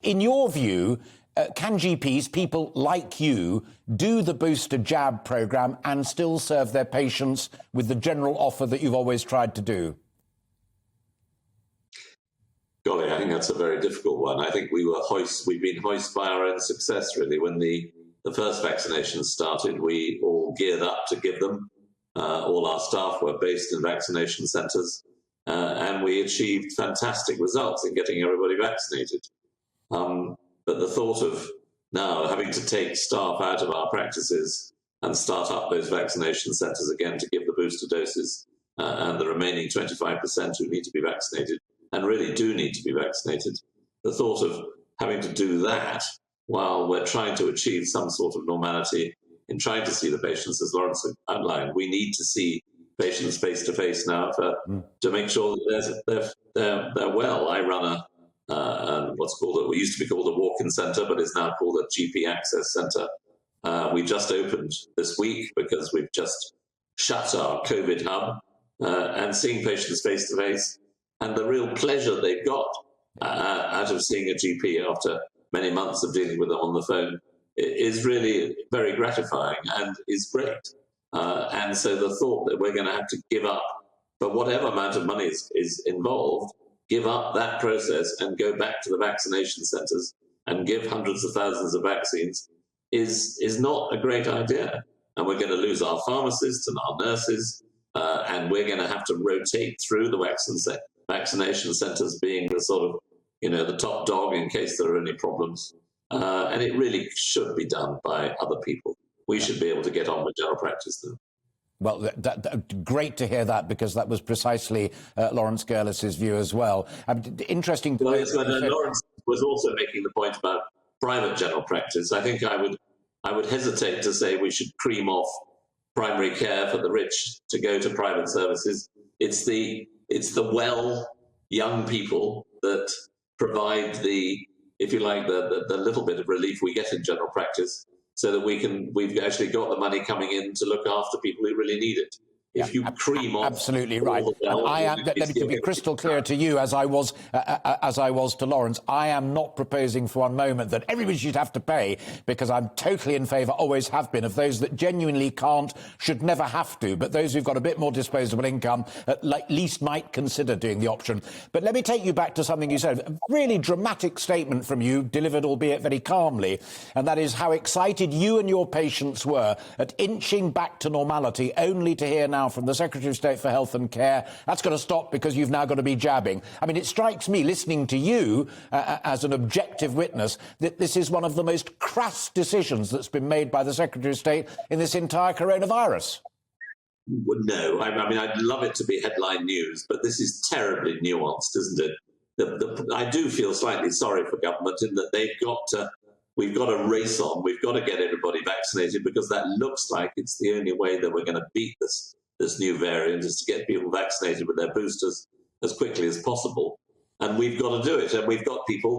In your view, can GPs, people like you, do the booster jab programme and still serve their patients with the general offer that you've always tried to do? Golly, I think that's a very difficult one. I think we've been hoist by our own success, really. When the first vaccinations started, we all geared up to give them. All our staff were based in vaccination centres, and we achieved fantastic results in getting everybody vaccinated. But the thought of now having to take staff out of our practices and start up those vaccination centres again to give the booster doses, and the remaining 25% who need to be vaccinated, and really do need to be vaccinated, the thought of having to do that while we're trying to achieve some sort of normality in trying to see the patients, as Lawrence outlined, we need to see patients face to face now to make sure that they're well. I run we used to be called a walk-in centre, but is now called a GP access centre. We just opened this week because we've just shut our COVID hub, and seeing patients face to face, and the real pleasure they've got out of seeing a GP after many months of dealing with them on the phone is really very gratifying and is great. And so the thought that we're going to have to give up, for whatever amount of money is involved, give up that process and go back to the vaccination centres and give hundreds of thousands of vaccines is not a great idea. And we're going to lose our pharmacists and our nurses, and we're going to have to rotate through the vaccination centres, being the sort of, the top dog in case there are any problems. And it really should be done by other people. We should be able to get on with general practice then. Well, great to hear that, because that was precisely Lawrence Gerlis's view as well. Interesting. Lawrence was also making the point about private general practice. I think I would hesitate to say we should cream off primary care for the rich to go to private services. It's the well young people that provide if you like, the little bit of relief we get in general practice, so that we've actually got the money coming in to look after people who really need it. If you cream off, absolutely right. Let me be crystal clear to you, as I was to Lawrence. I am not proposing for one moment that everybody should have to pay, because I'm totally in favour, always have been, of those that genuinely can't, should never have to. But those who've got a bit more disposable income, at least might consider doing the option. But let me take you back to something you said. A really dramatic statement from you, delivered albeit very calmly, and that is how excited you and your patients were at inching back to normality, only to hear now from the Secretary of State for Health and Care, that's got to stop because you've now got to be jabbing. I mean, it strikes me, listening to you as an objective witness, that this is one of the most crass decisions that's been made by the Secretary of State in this entire coronavirus. No, I mean, I'd love it to be headline news, but this is terribly nuanced, isn't it? I do feel slightly sorry for government in that we've got a race on. We've got to get everybody vaccinated, because that looks like it's the only way that we're going to beat this new variant, is to get people vaccinated with their boosters as quickly as possible. And we've got to do it. And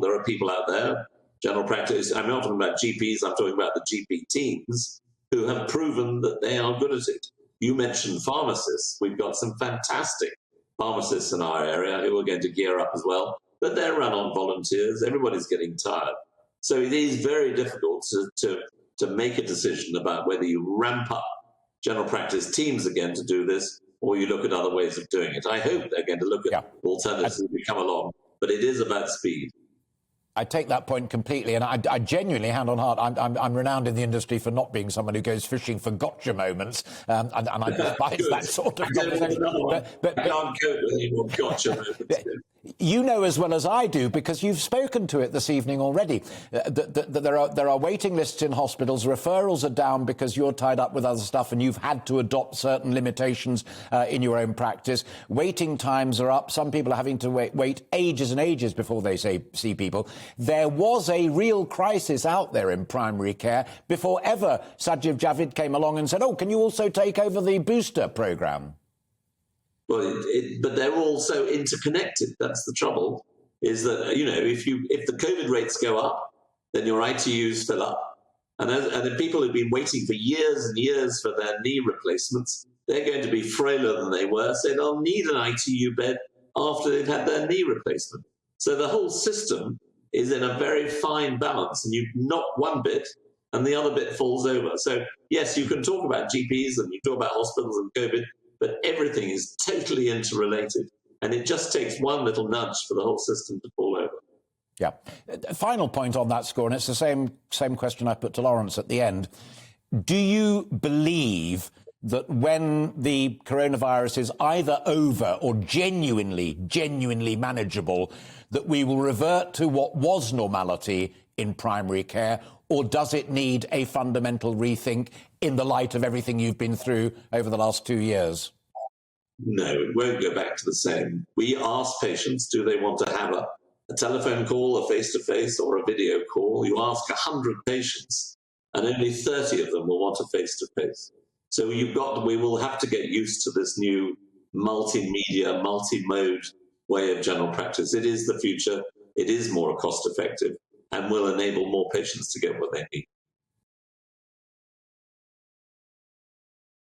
there are people out there, general practice, I'm not talking about GPs, I'm talking about the GP teams, who have proven that they are good at it. You mentioned pharmacists. We've got some fantastic pharmacists in our area who are going to gear up as well, but they're run on volunteers. Everybody's getting tired. So it is very difficult to make a decision about whether you ramp up general practice teams again to do this, or you look at other ways of doing it. I hope they're going to look at alternatives as we come along, but it is about speed. I take that point completely, and I genuinely, hand on heart, I'm renowned in the industry for not being someone who goes fishing for gotcha moments, and I despise that sort of conversation. But I can't cope with any more gotcha moments. You know as well as I do, because you've spoken to it this evening already, that there are waiting lists in hospitals, referrals are down because you're tied up with other stuff and you've had to adopt certain limitations in your own practice. Waiting times are up. Some people are having to wait ages and ages before they see people. There was a real crisis out there in primary care before ever Sajid Javid came along and said, oh, can you also take over the booster programme? Well, but they're all so interconnected. That's the trouble, is that, if the COVID rates go up, then your ITUs fill up. And the people who've been waiting for years and years for their knee replacements, they're going to be frailer than they were, so they'll need an ITU bed after they've had their knee replacement. So the whole system is in a very fine balance, and you knock one bit and the other bit falls over. So yes, you can talk about GPs and you talk about hospitals and COVID, but everything is totally interrelated, and it just takes one little nudge for the whole system to fall over. Yeah. Final point on that score, and it's the same question I put to Lawrence at the end. Do you believe that when the coronavirus is either over or genuinely manageable, that we will revert to what was normality in primary care, or does it need a fundamental rethink in the light of everything you've been through over the last 2 years? No, it won't go back to the same. We ask patients, do they want to have a telephone call, a face-to-face, or a video call? You ask 100 patients, and only 30 of them will want a face-to-face. So we will have to get used to this new multimedia, multi-mode way of general practice. It is the future. It is more cost-effective and will enable more patients to get what they need.